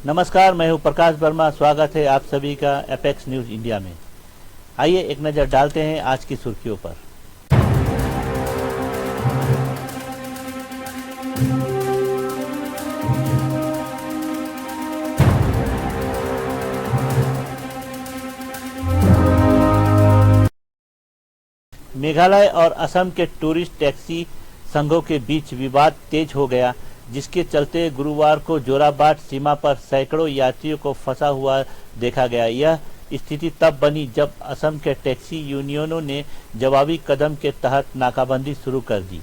नमस्कार, मैं हूं प्रकाश वर्मा। स्वागत है आप सभी का एपेक्स न्यूज इंडिया में। आइए एक नज़र डालते हैं आज की सुर्खियों पर। मेघालय और असम के टूरिस्ट टैक्सी संघों के बीच विवाद तेज हो गया, जिसके चलते गुरुवार को जोराबाट सीमा पर सैकड़ों यात्रियों को फंसा हुआ देखा गया। यह स्थिति तब बनी जब असम के टैक्सी यूनियनों ने जवाबी कदम के तहत नाकाबंदी शुरू कर दी।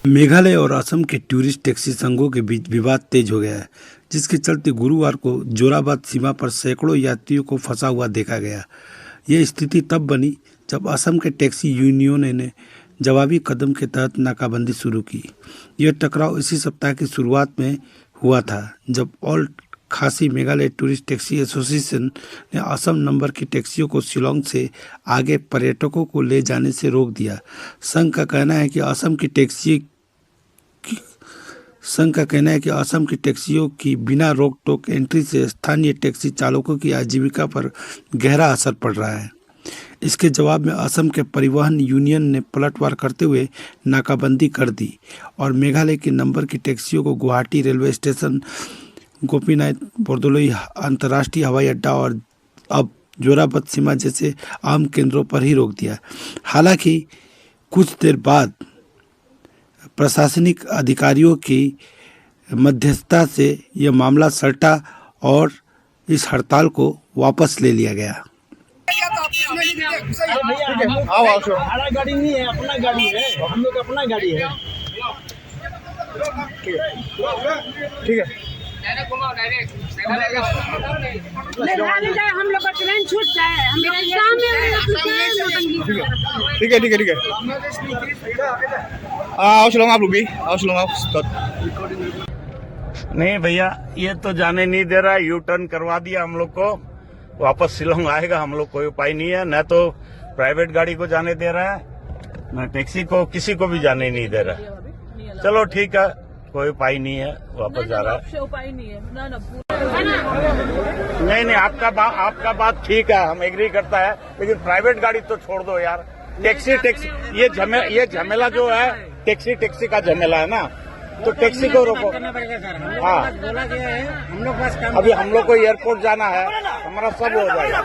मेघालय और असम के टूरिस्ट टैक्सी संघों के बीच विवाद तेज हो गया है, जिसके चलते गुरुवार को जोराबाट सीमा पर सैकड़ों यात्रियों को फंसा हुआ देखा गया। यह स्थिति तब बनी जब असम के टैक्सी यूनियनों ने जवाबी कदम के तहत नाकाबंदी शुरू की। यह टकराव इसी सप्ताह की शुरुआत में हुआ था, जब ऑल खासी मेघालय टूरिस्ट टैक्सी एसोसिएशन ने असम नंबर की टैक्सियों को शिलोंग से आगे पर्यटकों को ले जाने से रोक दिया। संघ का कहना है कि असम की टैक्सियों की बिना रोक टोक एंट्री से स्थानीय टैक्सी चालकों की आजीविका पर गहरा असर पड़ रहा है। इसके जवाब में असम के परिवहन यूनियन ने पलटवार करते हुए नाकाबंदी कर दी और मेघालय के नंबर की टैक्सियों को गुवाहाटी रेलवे स्टेशन, गोपीनाथ बोरदोलोई अंतर्राष्ट्रीय हवाई अड्डा और अब जोराबाट सीमा जैसे आम केंद्रों पर ही रोक दिया। हालांकि कुछ देर बाद प्रशासनिक अधिकारियों की मध्यस्थता से यह मामला सलटा और इस हड़ताल को वापस ले लिया गया। हमारा गाड़ी नहीं है, अपना गाड़ी है, हम लोग अपना गाड़ी है। ठीक है, हम लोग का ट्रेन छूट जाए, ठीक है, ठीक है, ठीक है। आओ शिलोंग, आप लोग भी आओ शिलोंग, आप। नहीं भैया, ये तो जाने नहीं दे रहा है। यू टर्न करवा दिया हम लोग को, वापस शिलोंग आएगा। हम लोग कोई उपाय नहीं है, न तो प्राइवेट गाड़ी को जाने दे रहा है, न टैक्सी को, किसी को भी जाने नहीं दे रहा है। चलो ठीक है, कोई उपाय नहीं है, वापस जा रहा है। उपाय नहीं है नहीं, आपका बात ठीक है, हम एग्री करता है, लेकिन प्राइवेट गाड़ी तो छोड़ दो यार। टैक्सी ये झमेला जो है, टैक्सी का झमेला है ना, तो टैक्सी को रोको। हाँ, अभी हम लोग को एयरपोर्ट जाना है, हमारा सब हो जाएगा।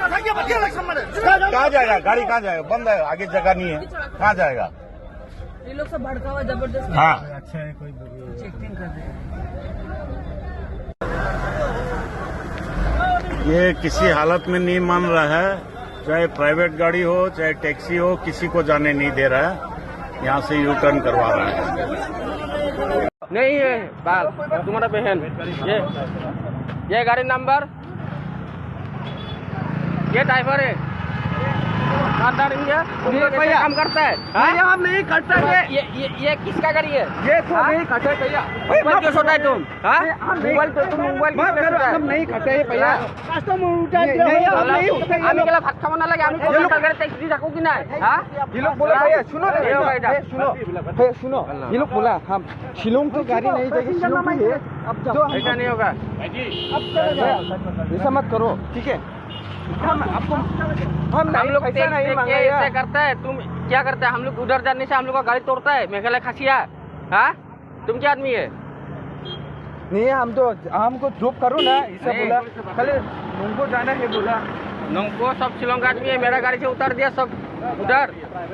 कहाँ जाएगा गाड़ी, कहाँ जाएगा? बंद है, आगे जगह नहीं है, कहाँ जाएगा? ये लोग सब भड़का हुआ जबरदस्त। हाँ, अच्छा है, कोई चेकिंग कर दे। ये किसी हालत में नहीं मान रहा है, चाहे प्राइवेट गाड़ी हो चाहे टैक्सी हो, किसी को जाने नहीं दे रहा है। यहाँ से यू टर्न करवा रहा है। नहीं है बाल, तुम्हारा बहन ये गाड़ी नंबर, ये ड्राइवर है, काम करता है। हम नहीं करता है। ये किसका गाड़ी है? ये तो नहीं करते भैया। मोबाइल क्यों सोता है तुम? मोबाइल हम नहीं करते भैया। আমি কেলা ভাত খাব নালাগে, আমি কলকাতার ট্যাক্সি রাখো কি না? হ্যাঁ, ये लोग बोला भैया, सुनो सुनो, ये लोग बोला हम शिलोंग की गाड़ी नहीं जाएगी, शिलोंग की है। अब जाओ, ऐसा नहीं होगा, ऐसा मत करो, ठीक है? हम लोग ऐसे करता है, तुम क्या करता है? हम लोग उधर जाने से हम लोग का गाड़ी तोड़ता है, मेघालय खासिया। हाँ, तुम क्या आदमी है? नहीं, हम तो हमको ड्रॉप करो ना, ऐसा बोला। खाली नोंगको जाना है बोला। नोंगको सब शिलोंग आदमी है, मेरा गाड़ी से उतार दिया सब उधर,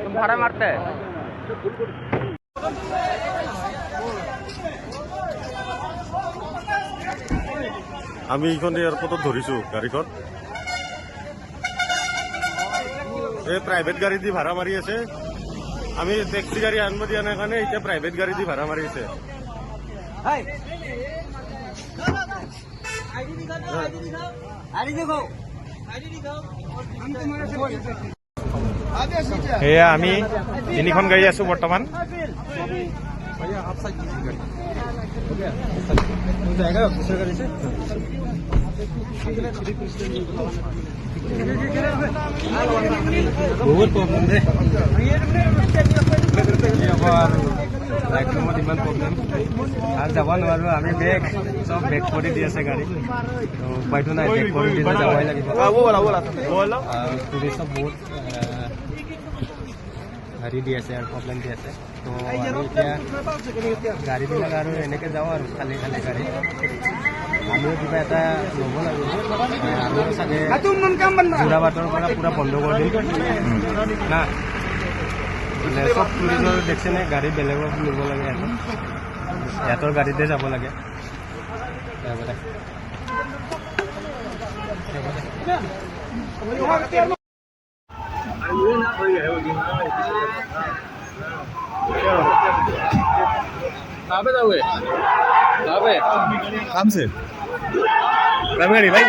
तुम भाड़ा मारते है। আমি এইখন এয়াৰপৰ্টত ধৰিছো গাড়ীখন। এই প্ৰাইভেট গাড়ী দি ভাড়া মাৰি আছে। আমি টেক্সি গাড়ী আনিব দিয়া নাই কাৰণে এতিয়া প্ৰাইভেট গাড়ী দি ভাড়া মাৰি আছে। এয়া আমি তিনিখন গাড়ী আছো বৰ্তমান। बहुत प्रॉब्लम है। বাইক ৰুমত ইমান প্ৰব্লেম আৰু যাব নোৱাৰোঁ আমি বেগ চব বেগ কৰি দি আছে গাড়ী তো উপায়টো নাই বেগ কৰি দিলে যাবই লাগিব টুৰিষ্টক বহুত হেৰি দি আছে আৰু প্ৰব্লেম দি আছে তো আমি এতিয়া গাড়ীবিলাক আৰু এনেকৈ যাওঁ আৰু খালী খালী গাড়ী আমিও কিবা এটা ল'ব লাগিব আমিও চাগে যোৰাবাটৰ পৰা পূৰা বন্ধ কৰি দিম না মানে চব টুৰিষ্টৰ দেখছেনে গাড়ী বেলেগক নিব লাগে সিহঁতৰ গাড়ীতে যাব লাগে काम से प्राइवेट गाड़ी भाई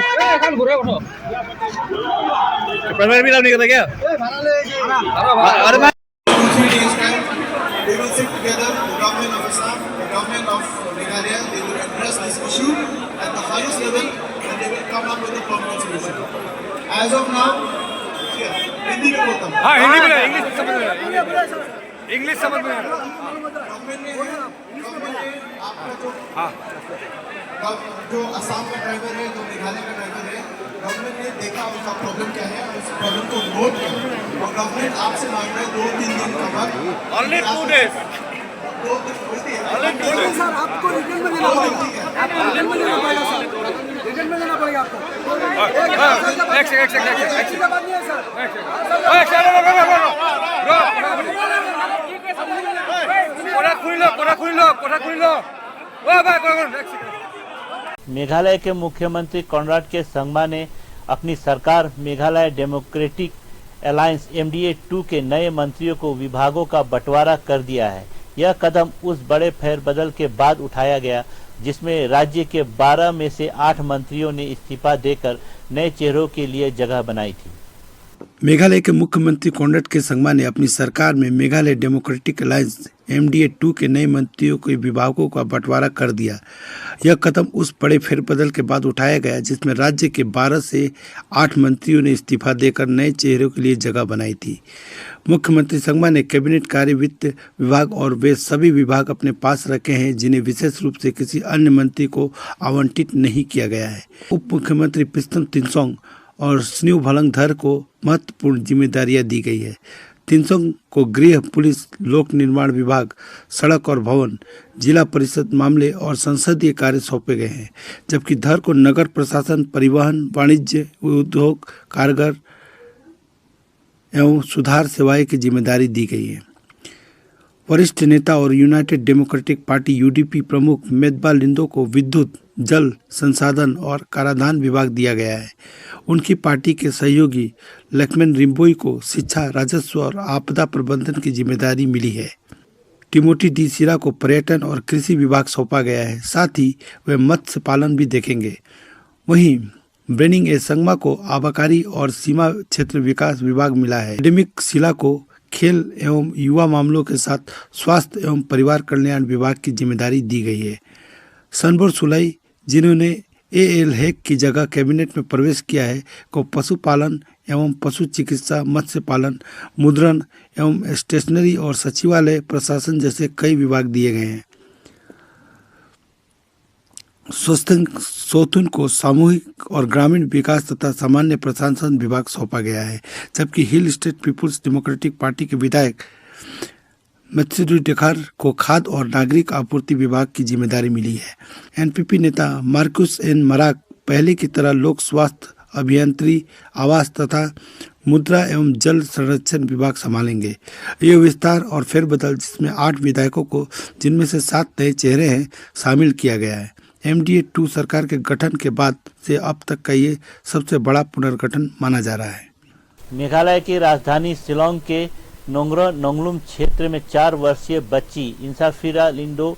प्राइवेट भी नहीं करता क्या अरे भाई They will sit together, the government of Assam, the government of Meghalaya, they will address this issue at the highest level and they will come up with a permanent solution. As of now, Hindi में बोलता हूँ। हाँ हिंदी में English समझ में government ने आपका जो असम का ड्राइवर है, जो मेघालय का ड्राइवर है, गवर्नमेंट ने देखा उनका प्रॉब्लम क्या है और उस प्रॉब्लम को नोट किया और गवर्नमेंट आपसे मांग रहा है 2-3 दिन का वक्त। Only 2 days. सर आपको रिटर्न में देना पड़ेगा, आपको रिटर्न में देना पड़ेगा सर, रिटर्न में देना पड़ेगा आपको। एक सेकंड ऐसी बात नहीं है सर। मेघालय के मुख्यमंत्री कॉनराड के संगमा ने अपनी सरकार मेघालय डेमोक्रेटिक अलायंस MDA-2 के नए मंत्रियों को विभागों का बंटवारा कर दिया है। यह कदम उस बड़े फेरबदल के बाद उठाया गया जिसमें राज्य के 12 में से 8 मंत्रियों ने इस्तीफा देकर नए चेहरों के लिए जगह बनाई थी। मेघालय के मुख्यमंत्री कॉनराड के संगमा ने अपनी सरकार में मेघालय डेमोक्रेटिक अलायंस MDA-2 के नए मंत्रियों के विभागों का बंटवारा कर दिया। यह कदम उस बड़े फेरबदल के बाद उठाया गया जिसमें राज्य के 12 से 8 मंत्रियों ने इस्तीफा देकर नए चेहरों के लिए जगह बनाई थी। मुख्यमंत्री संगमा ने कैबिनेट कार्य वित्त विभाग और वे सभी विभाग अपने पास रखे हैं जिन्हें विशेष रूप से किसी अन्य मंत्री को आवंटित नहीं किया गया है। उप मुख्यमंत्री पिस्तम तिनसोंग और स्न्यू भलंगधर को महत्वपूर्ण जिम्मेदारियां दी गई है। तिनसोंग को गृह, पुलिस, लोक निर्माण विभाग, सड़क और भवन, जिला परिषद मामले और संसदीय कार्य सौंपे गए हैं, जबकि धर को नगर प्रशासन, परिवहन, वाणिज्य, उद्योग, कारागार एवं सुधार सेवाएं की जिम्मेदारी दी गई है। वरिष्ठ नेता और यूनाइटेड डेमोक्रेटिक पार्टी UDP प्रमुख मेदबा लिंदो को विद्युत, जल संसाधन और कराधान विभाग दिया गया है। उनकी पार्टी के सहयोगी लक्ष्मण रिम्बोई को शिक्षा, राजस्व और आपदा प्रबंधन की जिम्मेदारी मिली है। टिमोथी डी सिरा को पर्यटन और कृषि विभाग सौंपा गया है, साथ ही वे मत्स्य पालन भी देखेंगे। वहीं ब्रेनिंग ए संगमा को आबाकारी और सीमा क्षेत्र विकास विभाग मिला है। एकेडमिक सिला को खेल एवं युवा मामलों के साथ स्वास्थ्य एवं परिवार कल्याण विभाग की जिम्मेदारी दी गई है। सनबोर सुलाई, जिन्होंने AL हेक की जगह कैबिनेट में प्रवेश किया है, को पशुपालन एवं पशु चिकित्सा, मत्स्य पालन, मुद्रण एवं स्टेशनरी और सचिवालय प्रशासन जैसे कई विभाग दिए गए हैं। सोथुन को सामूहिक और ग्रामीण विकास तथा सामान्य प्रशासन विभाग सौंपा गया है, जबकि Hill State People's Democratic Party के विधायक मत्स्यडू डेखार को खाद्य और नागरिक आपूर्ति विभाग की जिम्मेदारी मिली है। NPP नेता मार्कुस एन मराक पहले की तरह लोक स्वास्थ्य, अभियंत्रण, आवास तथा मुद्रा एवं जल संरक्षण विभाग संभालेंगे। ये विस्तार और फेरबदल जिसमें 8 विधायकों को, जिनमें से 7 नए चेहरे हैं, शामिल किया गया है। MDA-2 सरकार के गठन के बाद से अब तक का ये सबसे बड़ा पुनर्गठन माना जा रहा है। मेघालय की राजधानी शिलोंग के नोंग्रो नोंगलुम क्षेत्र में 4 वर्षीय बच्ची इंसाफिरा लिंडो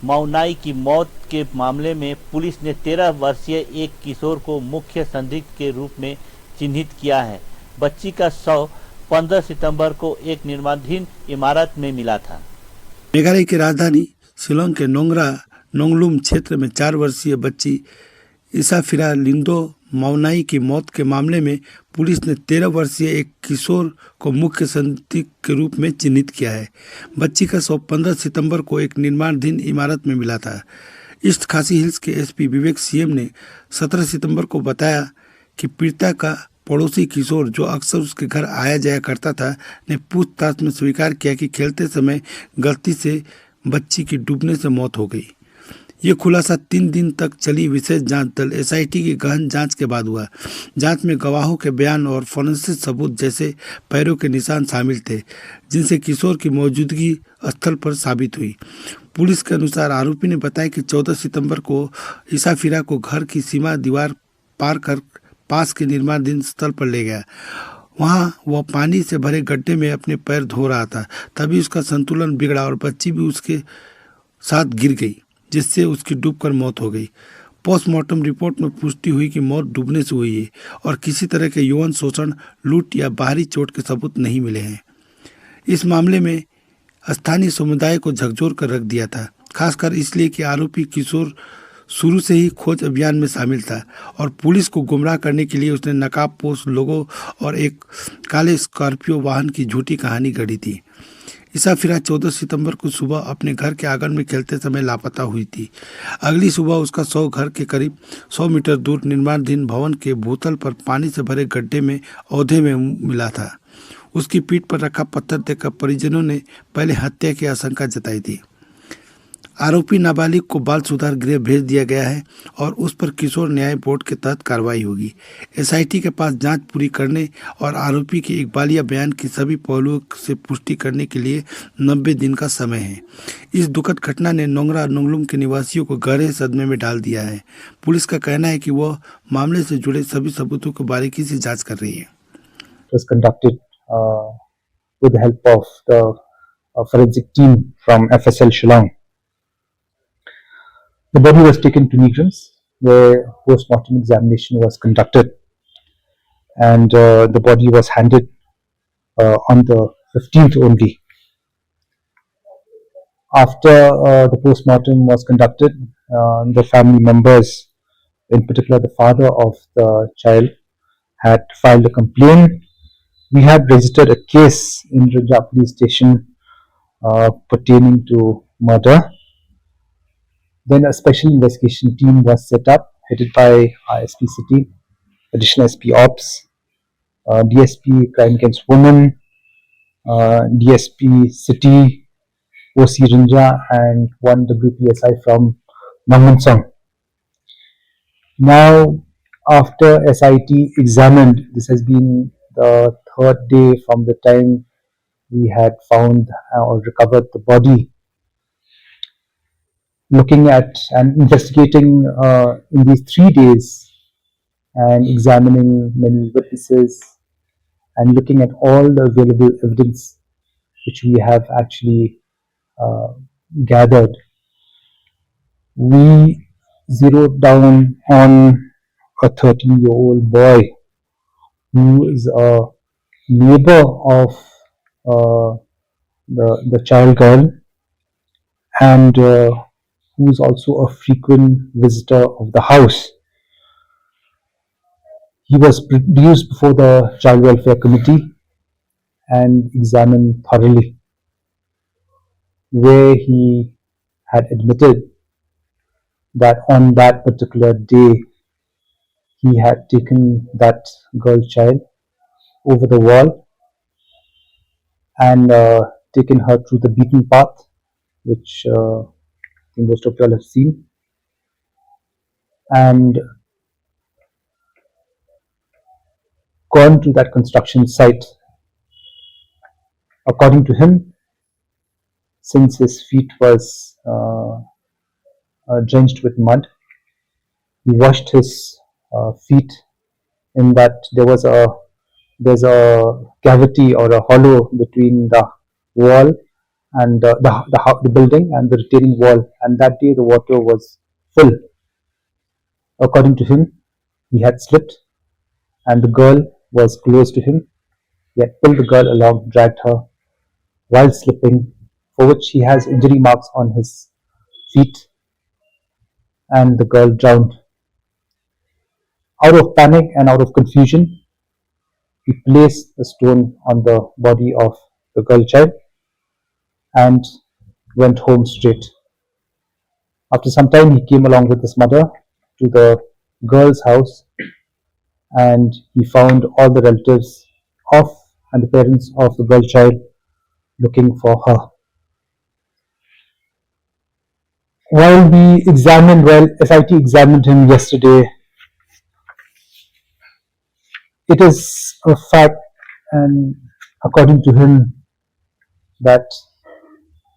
माउनाई की मौत के मामले में पुलिस ने 13 वर्षीय एक किशोर को मुख्य संदिग्ध के रूप में चिन्हित किया है। बच्ची का शव 15 सितंबर को एक निर्माणाधीन इमारत में मिला था। मेघालय की राजधानी शिलोंग के नोंगलुम क्षेत्र में 4 वर्षीय बच्ची इंसाफिरा लिंडो मावनाई की मौत के मामले में पुलिस ने 13 वर्षीय एक किशोर को मुख्य संदिग्ध के रूप में चिन्हित किया है। बच्ची का शव 15 सितंबर को एक निर्माणाधीन इमारत में मिला था। ईस्ट खासी हिल्स के एसपी विवेक सीएम ने 17 सितंबर को बताया कि पीड़िता का पड़ोसी किशोर, जो अक्सर उसके घर आया जाया करता था, ने पूछताछ में स्वीकार किया कि खेलते समय गलती से बच्ची की डूबने से मौत हो गई। ये खुलासा 3 दिन तक चली विशेष जांच दल एसआईटी की गहन जांच के बाद हुआ। जांच में गवाहों के बयान और फोरेंसिक सबूत जैसे पैरों के निशान शामिल थे, जिनसे किशोर की मौजूदगी स्थल पर साबित हुई। पुलिस के अनुसार आरोपी ने बताया कि 14 सितंबर को ईसाफिरा को घर की सीमा दीवार पार कर पास के निर्माणाधीन स्थल पर ले गया। वहां वह पानी से भरे गड्ढे में अपने पैर धो रहा था, तभी उसका संतुलन बिगड़ा और बच्ची भी उसके साथ गिर गई, जिससे उसकी डूबकर मौत हो गई। पोस्टमार्टम रिपोर्ट में पुष्टि हुई कि मौत डूबने से हुई है और किसी तरह के यौन शोषण, लूट या बाहरी चोट के सबूत नहीं मिले हैं। इस मामले में स्थानीय समुदाय को झकझोर कर रख दिया था, खासकर इसलिए कि आरोपी किशोर शुरू से ही खोज अभियान में शामिल था और पुलिस को गुमराह करने के लिए उसने नकाबपोश लोगों और एक काले स्कॉर्पियो वाहन की झूठी कहानी गढ़ी थी। ईसाफिरा 14 सितंबर को सुबह अपने घर के आंगन में खेलते समय लापता हुई थी। अगली सुबह उसका शव घर के करीब 100 मीटर दूर निर्माणाधीन भवन के भूतल पर पानी से भरे गड्ढे में औधे में मिला था। उसकी पीठ पर रखा पत्थर देखकर परिजनों ने पहले हत्या की आशंका जताई थी। आरोपी नाबालिग को बाल सुधार गृह भेज दिया गया है और उस पर किशोर न्याय बोर्ड के तहत कार्रवाई होगी। एसआईटी के पास जांच पूरी करने और आरोपी के इकबालिया बयान की सभी पहलुओं से पुष्टि करने के लिए 90 दिन का समय है। इस दुखद घटना ने नोंगरा नोंगलुम के निवासियों को गहरे सदमे में डाल दिया है। पुलिस का कहना है कि वह मामले से जुड़े सभी सबूतों को बारीकी से जाँच कर रही है। With the help of the forensic team from FSL Shillong. The body was taken to Negrams, where post-mortem examination was conducted, and the body was handed on the 15th only. After the post-mortem was conducted, the family members, in particular the father of the child, had filed a complaint. We have registered a case in Raja police station pertaining to murder. Then a special investigation team was set up, headed by ISP City, Additional SP Ops, DSP Crime Against Women, DSP City, OC Rinja, and one WPSI from Namansang. Now, after SIT examined, this has been the third day from the time we had found or recovered the body. Looking at and investigating in these 3 days and examining many witnesses and looking at all the available evidence which we have actually gathered, we zeroed down on a 13-year-old boy who is a neighbor of the child girl and who is also a frequent visitor of the house. He was produced before the Child Welfare Committee and examined thoroughly, where he had admitted that on that particular day he had taken that girl child over the wall and taken her through the beaten path, which most of you all have seen, and gone to that construction site. According to him, since his feet was drenched with mud, he washed his feet in that there's a cavity or a hollow between the wall and the building and the retaining wall, and that day the water was full. According to him, he had slipped and the girl was close to him. He had pulled the girl along, dragged her while slipping, for which he has injury marks on his feet, and the girl drowned. out of panic and out of confusion, he placed the stone on the body of the girl child and went home straight. After some time, he came along with his mother to the girl's house, and he found all the relatives of and the parents of the girl child looking for her. While SIT examined him yesterday, it is a fact, and according to him, that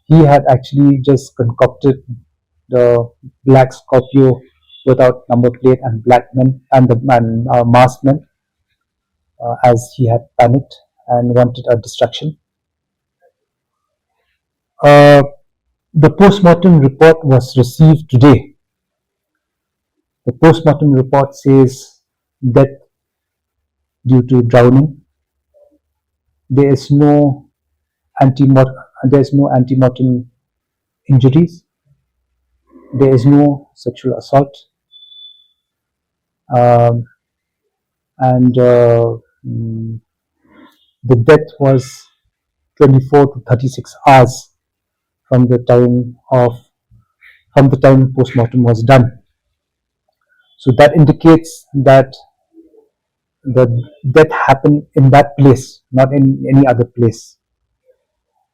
he had actually just concocted the black Scorpio without number plate and black men and the masked men, as he had panicked and wanted a distraction. The post-mortem report was received today. The post-mortem report says death due to drowning. There is no antemortem injuries. There is no sexual assault, and the death was 24 to 36 hours from the time post-mortem was done. So that indicates that the death happened in that place, not in any other place.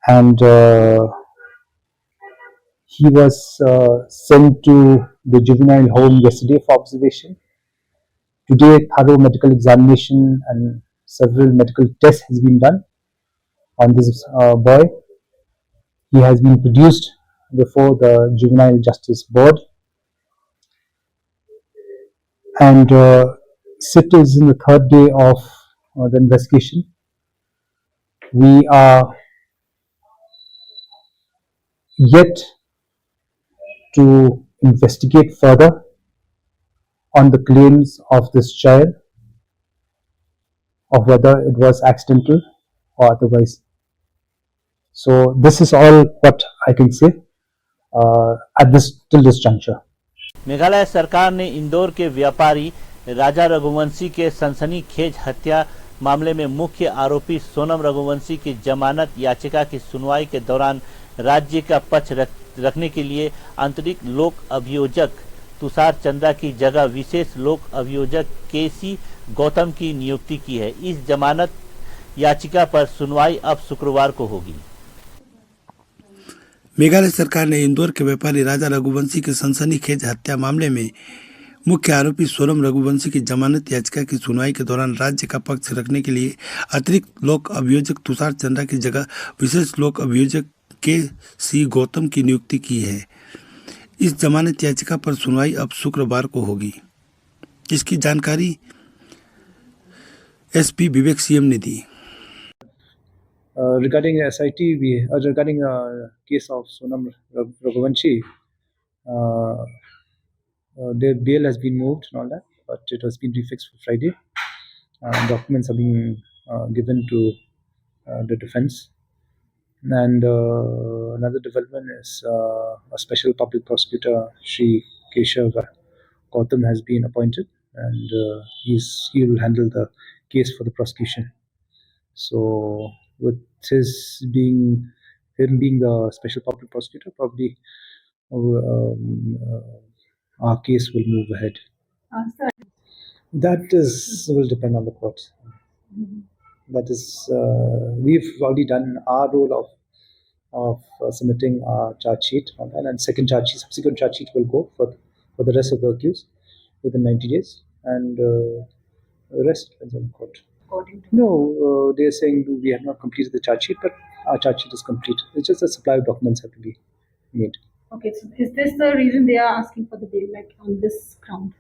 And he was sent to the juvenile home yesterday for observation. Today, thorough medical examination and several medical tests has been done on this boy. He has been produced before the Juvenile Justice Board, and SIT is in the third day of the investigation. We are yet to investigate further on the claims of this child, of whether it was accidental or otherwise. So this is all what I can say till this juncture. Meghalaya सरकार ने इंदौर के व्यापारी राजा रघुवंशी के सनसनीखेज हत्या मामले में मुख्य आरोपी सोनम रघुवंशी की जमानत याचिका की सुनवाई के दौरान राज्य का पक्ष रखने के लिए आंतरिक लोक अभियोजक तुषार चंद्रा की जगह विशेष लोक अभियोजक केसी गौतम की नियुक्ति की है। इस जमानत याचिका पर सुनवाई अब शुक्रवार को होगी। मेघालय सरकार ने इंदौर के व्यापारी राजा रघुवंशी के सनसनीखेज हत्या मामले में मुख्य आरोपी सोनम रघुवंशी की जमानत याचिका की सुनवाई के दौरान राज्य का पक्ष रखने के लिए अतिरिक्त लोक अभियोजक तुषार चंद्रा की जगह विशेष लोक अभियोजक केसी गौतम की नियुक्ति की है। इस जमानत याचिका पर सुनवाई अब शुक्रवार को होगी। इसकी जानकारी एसपी विवेक सीएम ने दी। Regarding SIT, regarding case of Sonam Raghuvanshi, their bail has been moved and all that, but it has been refixed for Friday. Documents have been given to the defense. And another development is a special public prosecutor, Shri Keshav Gautam, has been appointed, and he will handle the case for the prosecution. So, with him being the special public prosecutor, probably our case will move ahead. That will depend on the court. That is, we've already done our role of submitting our charge sheet on that, and subsequent charge sheet will go for the rest of the accused within 90 days, and the rest depends on the court. No, they're saying we have not completed the charge sheet, but our charge sheet is complete. It's just a supply of documents have to be made. Okay, so is this the reason they are asking for the bail, like on this ground?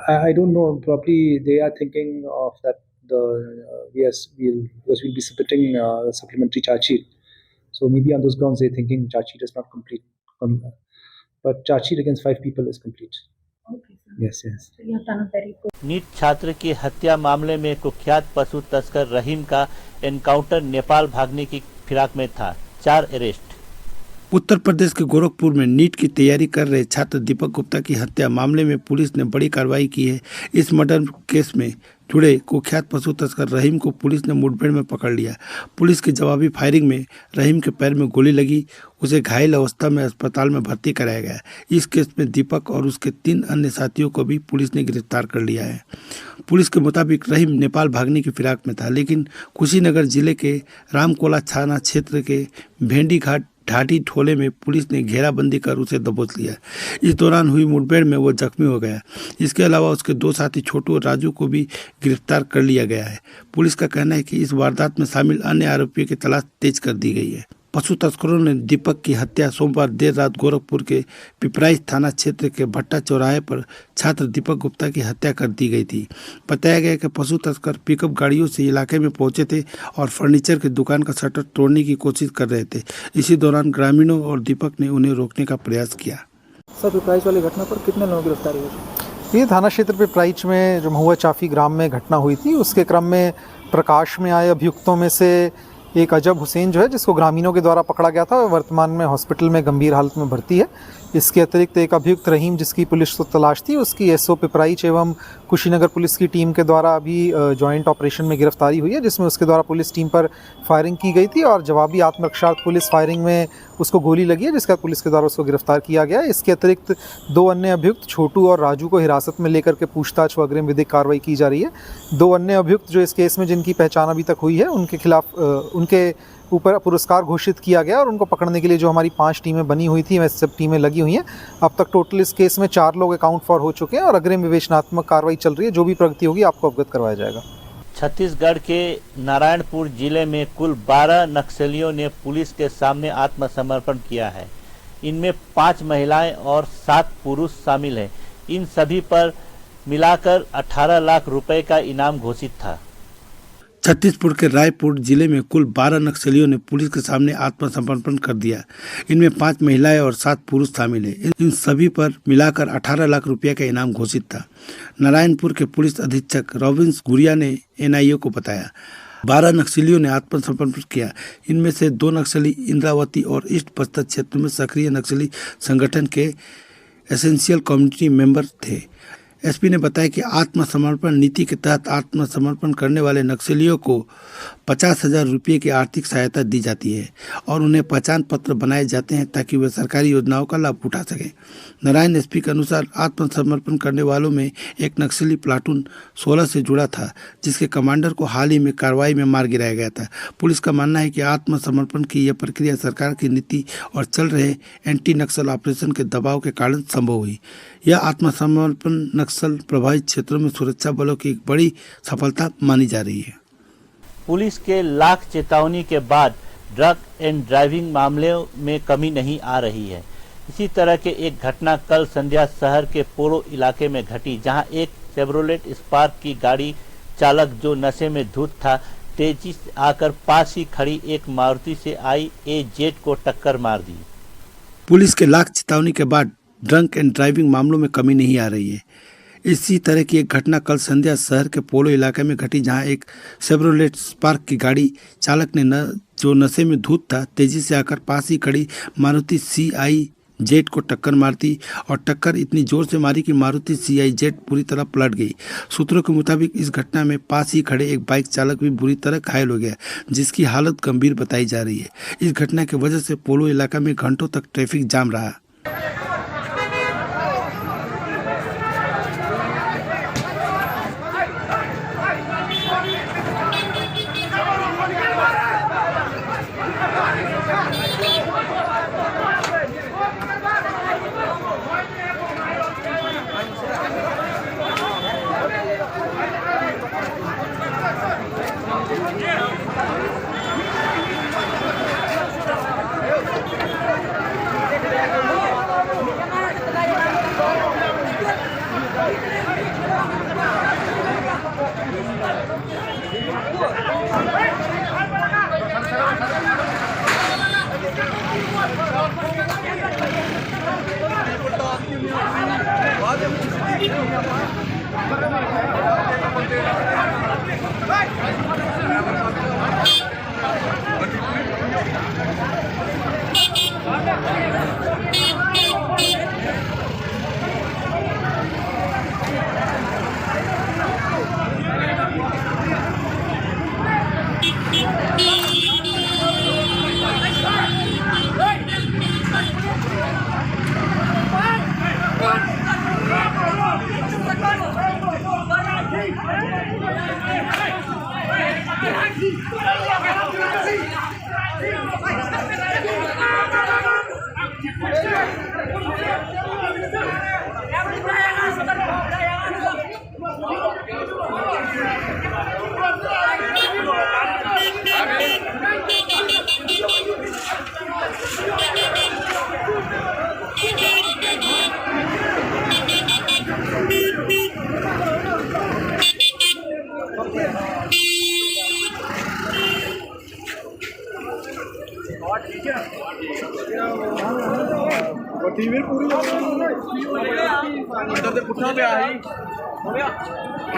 I don't know. Probably they are thinking of that. We'll be submitting a supplementary charge sheet. So maybe on those grounds they're thinking charge sheet is not complete. But charge sheet against 5 people is complete. Okay, sir. Yes. So you have done a very good. NEET छात्र की हत्या मामले में कुख्यात पशु तस्कर रहीम का encounter Nepal भागने की फिराक में था। 4 अरेस्ट। उत्तर प्रदेश के गोरखपुर में नीट की तैयारी कर रहे छात्र दीपक गुप्ता की हत्या मामले में पुलिस ने बड़ी कार्रवाई की है। इस मर्डर केस में जुड़े कुख्यात पशु तस्कर रहीम को पुलिस ने मुठभेड़ में पकड़ लिया। पुलिस की जवाबी फायरिंग में रहीम के पैर में गोली लगी, उसे घायल अवस्था में अस्पताल में भर्ती कराया गया। इस केस में दीपक और उसके 3 अन्य साथियों को भी पुलिस ने गिरफ्तार कर लिया है। पुलिस के मुताबिक रहीम नेपाल भागने की फिराक में था, लेकिन कुशीनगर जिले के रामकोला थाना क्षेत्र के भेंडी घाट ढाटी ठोले में पुलिस ने घेराबंदी कर उसे दबोच लिया। इस दौरान हुई मुठभेड़ में वो जख्मी हो गया। इसके अलावा उसके 2 साथी छोटू और राजू को भी गिरफ्तार कर लिया गया है। पुलिस का कहना है कि इस वारदात में शामिल अन्य आरोपियों की तलाश तेज कर दी गई है। पशु तस्करों ने दीपक की हत्या सोमवार देर रात गोरखपुर के पिपराइच थाना क्षेत्र के भट्टा चौराहे पर छात्र दीपक गुप्ता की हत्या कर दी गई थी। बताया गया कि पशु तस्कर पिकअप गाड़ियों से इलाके में पहुंचे थे और फर्नीचर की दुकान का शटर तोड़ने की कोशिश कर रहे थे। इसी दौरान ग्रामीणों और दीपक ने उन्हें रोकने का प्रयास किया। सर, पिपराइच वाली घटना पर कितने लोगों की गिरफ्तारी हुई? ये थाना क्षेत्र पिपराइच में जो महुआ चाफी ग्राम में घटना हुई थी, उसके क्रम में प्रकाश में आए अभियुक्तों में से एक अजब हुसैन जो है, जिसको ग्रामीणों के द्वारा पकड़ा गया था, वर्तमान में हॉस्पिटल में गंभीर हालत में भर्ती है। इसके अतिरिक्त एक अभियुक्त रहीम, जिसकी पुलिस को तलाश थी, उसकी एसओ पिपराइच एवं कुशीनगर पुलिस की टीम के द्वारा अभी जॉइंट ऑपरेशन में गिरफ्तारी हुई है, जिसमें उसके द्वारा पुलिस टीम पर फायरिंग की गई थी और जवाबी आत्मरक्षार्थ पुलिस फायरिंग में उसको गोली लगी है, जिसका पुलिस के द्वारा उसको गिरफ्तार किया गया है। इसके अतिरिक्त 2 अन्य अभियुक्त छोटू और राजू को हिरासत में लेकर के पूछताछ व अग्रिम विधिक कार्रवाई की जा रही है। 2 अन्य अभियुक्त जो इस केस में जिनकी पहचान अभी तक हुई है, उनके खिलाफ उनके ऊपर पुरस्कार घोषित किया गया और उनको पकड़ने के लिए जो हमारी 5 टीमें बनी हुई थी, वैसे सब टीमें लगी हुई हैं। अब तक टोटल इस केस में 4 लोग अकाउंट फॉर हो चुके हैं और अग्रिम विवेचनात्मक कार्रवाई चल रही है। जो भी प्रगति होगी आपको अवगत करवाया जाएगा। छत्तीसगढ़ के नारायणपुर जिले में कुल 12 नक्सलियों ने पुलिस के सामने आत्मसमर्पण किया है। इनमें 5 महिलाएं और 7 पुरुष शामिल हैं। इन सभी पर मिलाकर 18 लाख रुपए का इनाम घोषित था। छत्तीसगढ़ के रायपुर जिले में कुल 12 नक्सलियों ने पुलिस के सामने आत्मसमर्पण कर दिया। इनमें 5 महिलाएं और 7 पुरुष शामिल हैं। इन सभी पर मिलाकर 18 लाख रुपये का इनाम घोषित था। नारायणपुर के पुलिस अधीक्षक रॉबिन्स गुरिया ने एनआईए को बताया 12 नक्सलियों ने आत्मसमर्पण किया। इनमें से 2 नक्सली इंद्रावती और ईस्ट बस्तर क्षेत्र में सक्रिय नक्सली संगठन के एसेंशियल कम्युनिटी मेंबर थे। एसपी ने बताया कि आत्मसमर्पण नीति के तहत आत्मसमर्पण करने वाले नक्सलियों को 50,000 रुपये की आर्थिक सहायता दी जाती है और उन्हें पहचान पत्र बनाए जाते हैं ताकि वे सरकारी योजनाओं का लाभ उठा सकें। नारायण एसपी के अनुसार आत्मसमर्पण करने वालों में एक नक्सली प्लाटून 16 से जुड़ा था, जिसके कमांडर को हाल ही में कार्रवाई में मार गिराया गया था। पुलिस का मानना है कि आत्मसमर्पण की यह प्रक्रिया सरकार की नीति और चल रहे एंटी नक्सल ऑपरेशन के दबाव के कारण संभव हुई। यह आत्मसमर्पण नक्सल प्रभावित क्षेत्रों में सुरक्षा बलों की एक बड़ी सफलता मानी जा रही है। पुलिस के लाख चेतावनी के बाद ड्रग एंड ड्राइविंग मामलों में कमी नहीं आ रही है। इसी तरह के एक घटना कल संध्या शहर के पोलो इलाके में घटी, जहां एक शेवरोलेट स्पार्क की गाड़ी चालक जो नशे में धुत था, तेजी से आकर पास ही खड़ी एक मारुति से आई ए-जेट को टक्कर मार दी। पुलिस के लाख चेतावनी के बाद ड्रंक एंड ड्राइविंग मामलों में कमी नहीं आ रही है। इसी तरह की एक घटना कल संध्या शहर के पोलो इलाके में घटी, जहां एक शेवरोलेट स्पार्क की गाड़ी चालक ने जो नशे में धुत था, तेजी से आकर पास ही खड़ी मारुति CI जेट को टक्कर मार दी और टक्कर इतनी जोर से मारी कि मारुति CI जेट पूरी तरह पलट गई। सूत्रों के मुताबिक इस घटना में पास ही खड़े एक बाइक चालक भी बुरी तरह घायल हो गया, जिसकी हालत गंभीर बताई जा रही है। इस घटना की वजह से पोलो इलाका में घंटों तक ट्रैफिक जाम रहा।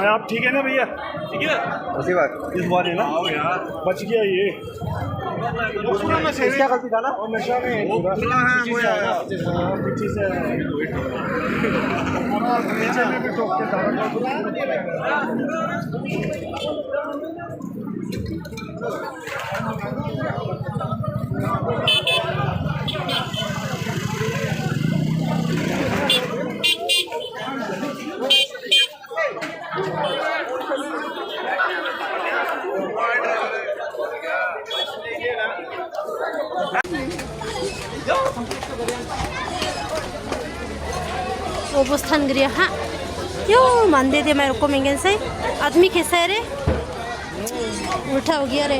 आप ठीक है ना भैया? ठीक है उसी बात इस बार है ना बच गया ये क्या गलती था ना और नशा में पीछे से अवस्थान गृह हाँ यो मानदे दे मेरे को मेंगन से आदमी कैसा है रे उल्टा हो गया रे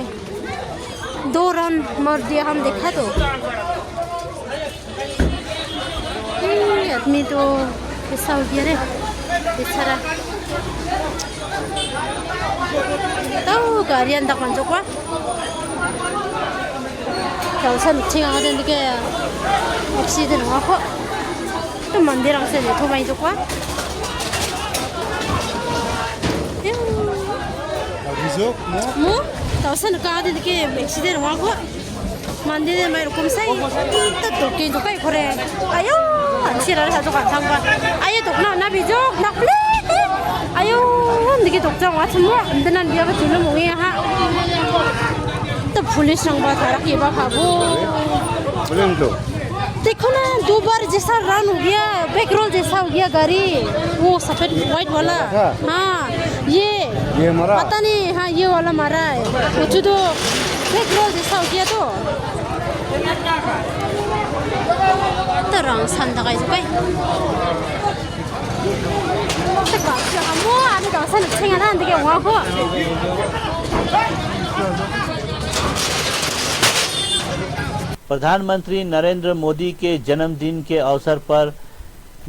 2 रन मार दिया हम देखा तो आदमी तो कैसा हो गया रे बेचारा तो गाड़ी अंदर कौन चुका जैसा नीचे आ गए के एक्सीडेंट हुआ हो तो मंदिर से देखो भाई तो क्या मु तो सन का दिन के एक्सीडेंट हुआ को मंदिर में मेरे को सही तो के तो काय करे आयो अंशिरा सा तो kan sang ba ayo तो ना बिजो ना प्ले ayo दिके तो जंग वा छमो अंदना बिया बा तिलो मोए हा तो पुलिस संग बा थारा के बा भागो बोलें तो देखो ना 2 बार जैसा रन हो गया बैक रोल जैसा हो गया गाड़ी वो सफेद व्हाइट वाला हाँ ये मरा पता नहीं हाँ ये वाला मारा है वो तो बैक रोल जैसा हो गया तो रंग संदा का इसको तो क्या हम वो आने का सन चेंगा ना अंदर के वहाँ को प्रधानमंत्री नरेंद्र मोदी के जन्मदिन के अवसर पर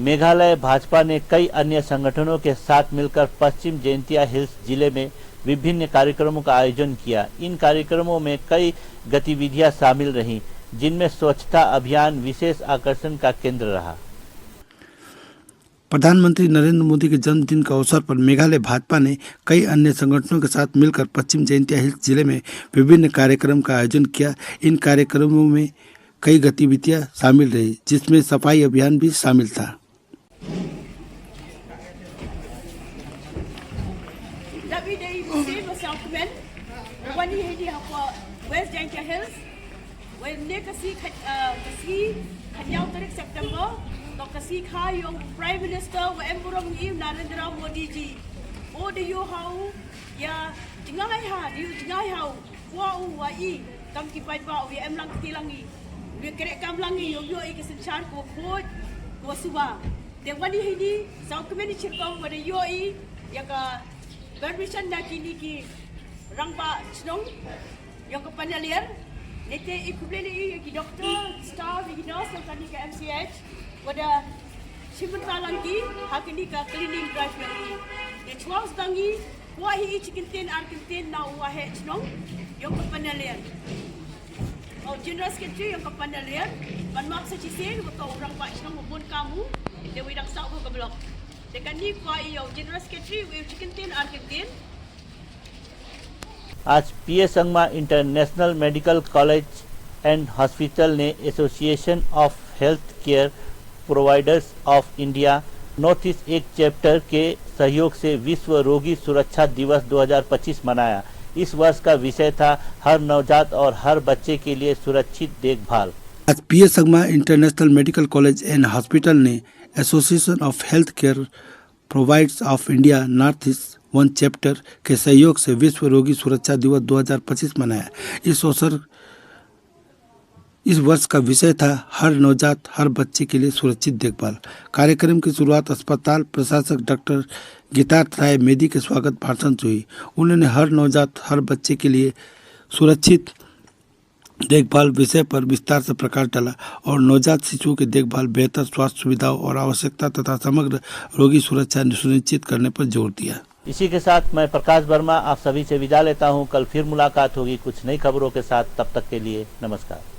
मेघालय भाजपा ने कई अन्य संगठनों के साथ मिलकर पश्चिम जयंतिया हिल्स जिले में विभिन्न कार्यक्रमों का आयोजन किया। इन कार्यक्रमों में कई गतिविधियां शामिल रहीं, जिनमें स्वच्छता अभियान विशेष आकर्षण का केंद्र रहा। प्रधानमंत्री नरेंद्र मोदी के जन्मदिन के अवसर पर मेघालय भाजपा ने कई अन्य संगठनों के साथ मिलकर पश्चिम जयंतिया हिल्स जिले में विभिन्न कार्यक्रम का आयोजन किया। इन कार्यक्रमों में कई गतिविधियां शामिल रही, जिसमें सफाई अभियान भी शामिल था। तो कसी खा यो प्राइम मिनिस्टर व एम्बुरम ई नरेंद्र मोदी जी ओ दे यो हाउ या जिंगाई हा दिउ जिंगाई हाउ वा उ वा ई कम की पाइ बा वी एम लंग ती लंगी वी करे कम लंगी यो यो एक संचार को खोज को सुबा दे वनी हिदी साउथ में छिरको व यो ई या का परमिशन ना की रंगबा स्नोंग यो का पनलियर नेते इकुबले की डॉक्टर स्टाफ की नर्स कंपनी का MCH वदा शिमता lungi hakini ka cleaning drive lagi de chwas dangi wa hi chikinten arkinten na wa he chnong yo ka panalian o general secretary yo ka panalian ban mak sa chisen ko orang pa chnong bun kamu de wi dak sa ko ka blok de kan ni kwa yo general secretary wi chikinten arkinten आज PA Sangma International Medical College and Hospital ने Association of Health Care Providers of India North East एक chapter के सहयोग से विश्व रोगी सुरक्षा दिवस 2025 मनाया। इस वर्ष का विषय था हर नवजात और हर बच्चे के लिए सुरक्षित देखभाल। आज PA Sangma International Medical College and Hospital ने Association of Health Care Providers of India North East One Chapter के सहयोग से विश्व रोगी सुरक्षा दिवस 2025 मनाया। इस वर्ष का विषय था हर नवजात हर बच्चे के लिए सुरक्षित देखभाल। कार्यक्रम की शुरुआत अस्पताल प्रशासक डॉक्टर गीतार्थ राय मेदी के स्वागत भाषण से हुई। उन्होंने हर नवजात हर बच्चे के लिए सुरक्षित देखभाल विषय पर विस्तार से प्रकाश डाला और नवजात शिशुओं की देखभाल, बेहतर स्वास्थ्य सुविधाओं और आवश्यकता तथा समग्र रोगी सुरक्षा सुनिश्चित करने पर जोर दिया। इसी के साथ मैं प्रकाश वर्मा आप सभी से विदा लेता हूं। कल फिर मुलाकात होगी कुछ नई खबरों के साथ। तब तक के लिए नमस्कार।